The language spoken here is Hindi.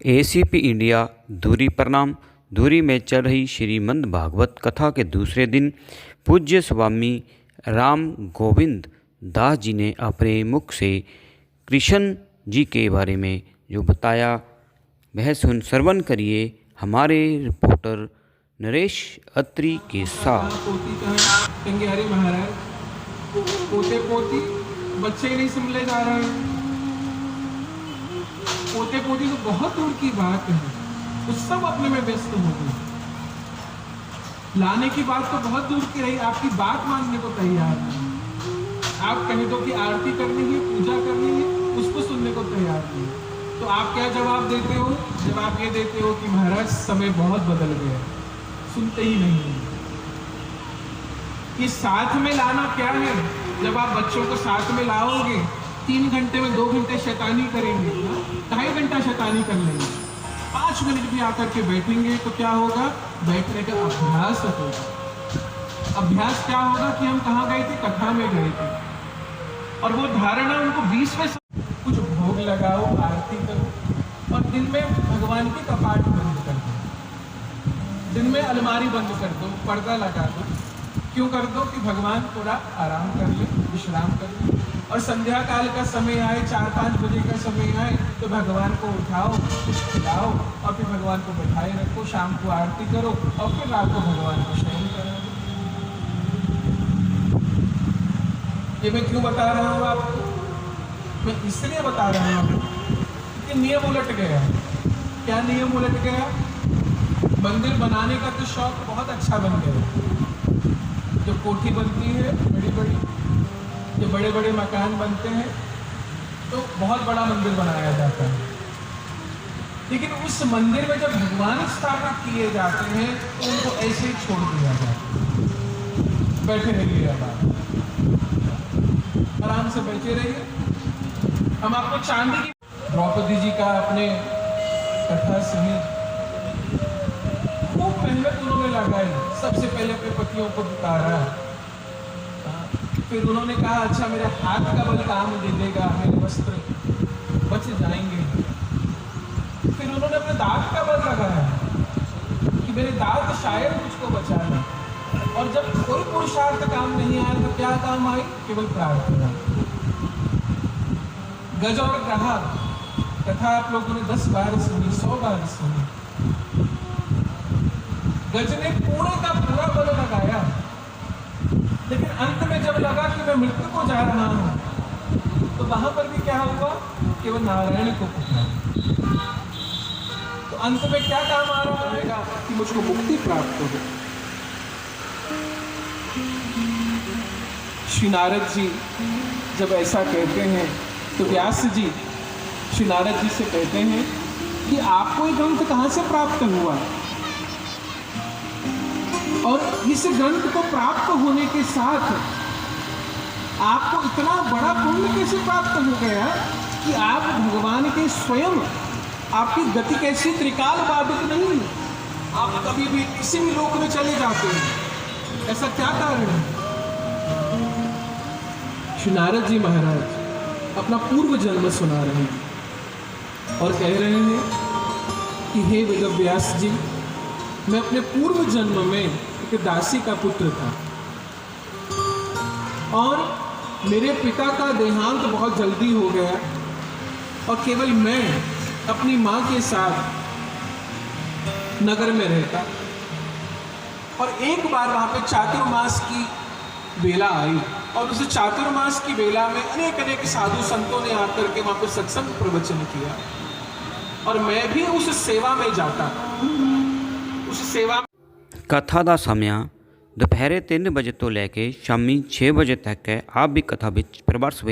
एसीपी इंडिया धुरी प्रणाम। धुरी में चल रही श्रीमद् भागवत कथा के दूसरे दिन पूज्य स्वामी राम गोविंद दास जी ने अपने मुख से कृष्ण जी के बारे में जो बताया वह श्रवण करिए हमारे रिपोर्टर नरेश अत्री के साथ। हरे महाराज पोते पोती बच्चे नहीं संभले जा रहे हैं। पोते पोती तो बहुत दूर की बात है, उस सब अपने में व्यस्त हो गए। लाने की बात तो बहुत दूर की रही, आपकी बात मानने को तैयार नहीं। आप कह दो कि आरती करनी है, पूजा करनी है, उसको सुनने को तैयार नहीं। तो आप क्या जवाब देते हो? जवाब ये देते हो कि महाराज समय बहुत बदल गया, सुनते ही नहीं है। ये साथ में लाना क्या है? जब आप बच्चों को साथ में लाओगे 3 घंटे में 2 घंटे शैतानी करेंगे, 2.5 घंटा शैतानी कर लेंगे, 5 मिनट भी आकर के बैठेंगे तो क्या होगा? बैठने का अभ्यास होगा। अभ्यास क्या होगा कि हम कहाँ गए थे? कथा में गए थे, और वो धारणा उनको 20वें कुछ भोग लगाओ, आरती करो, और दिन में भगवान के कपाट बंद कर दो, दिन में अलमारी बंद कर दो, पर्दा लगा दो। क्यों कर दो? कि भगवान थोड़ा आराम कर ले, विश्राम कर ले, और संध्या काल का समय आए, 4-5 बजे का समय आए तो भगवान को उठाओ, कुछ खिलाओ, और फिर भगवान को बैठाए रखो। शाम को आरती करो और फिर रात को भगवान को शयन करो। ये मैं क्यों बता रहा हूँ आपको? मैं इसलिए बता रहा हूँ कि नियम उलट गया। क्या नियम उलट गया? मंदिर बनाने का तो शौक बहुत अच्छा बन गया। जो कोठी बनती है बड़ी बड़ी, जो बड़े बड़े मकान बनते हैं तो बहुत बड़ा मंदिर बनाया जाता है, लेकिन उस मंदिर में जब भगवान स्थापित किए जाते हैं तो उनको ऐसे ही छोड़ दिया जाता है। बैठे रहिए, आराम से बैठे रहिए। हम आपको चांदी की द्रौपदी जी का अपने कथा सुनी, खूब मेहनत उन्होंने लगाई। सबसे पहले अपने पतियों को उतारा, फिर उन्होंने कहा अच्छा मेरे हाथ का बल काम दे देगा, मेरे वस्त्र बच जाएंगे। फिर उन्होंने अपने दांत का बल लगाया कि मेरे दांत शायद मुझको बचा लें। और जब कोई पुरुषार्थ काम नहीं आया तो क्या काम आई? केवल प्रार्थना। गज और ग्राहक कथा आप लोगों ने 10 बार सुनी, 100 बार सुनी। गज ने पूरे का पूरा बल लगाया, लेकिन अंत में जब लगा कि मैं मृत्यु को जा रहा हूं तो वहां पर भी क्या हुआ? केवल नारायण को पुकारा। तो अंत में क्या काम आ रहा है? कि मुझको मुक्ति प्राप्त हो। श्री नारद जी जब ऐसा कहते हैं तो व्यास जी श्री नारद जी से कहते हैं कि आपको ये ग्रंथ कहां से प्राप्त हुआ, और इस ग्रंथ को प्राप्त होने के साथ आपको इतना बड़ा पुण्य कैसे प्राप्त हो गया कि आप भगवान के स्वयं, आपकी गति कैसी त्रिकाल बाधित नहीं, आप कभी भी किसी भी लोक में चले जाते हैं। ऐसा क्या कारण है? श्री नारद जी महाराज अपना पूर्व जन्म सुना रहे हैं और कह रहे हैं कि हे वेदव्यास जी, मैं अपने पूर्व जन्म में एक दासी का पुत्र था, और मेरे पिता का देहांत बहुत जल्दी हो गया, और केवल मैं अपनी माँ के साथ नगर में रहता। और एक बार वहाँ पे चातुर्मास की बेला आई, और उस चातुर्मास की बेला में अनेक अनेक साधु संतों ने आकर के वहाँ पे सत्संग प्रवचन किया, और मैं भी उस सेवा में जाता। उस सेवा कथा का समय दोपहर 3 बजे तो लैके शामी 6 बजे तक है। आप भी कथा विच परिवार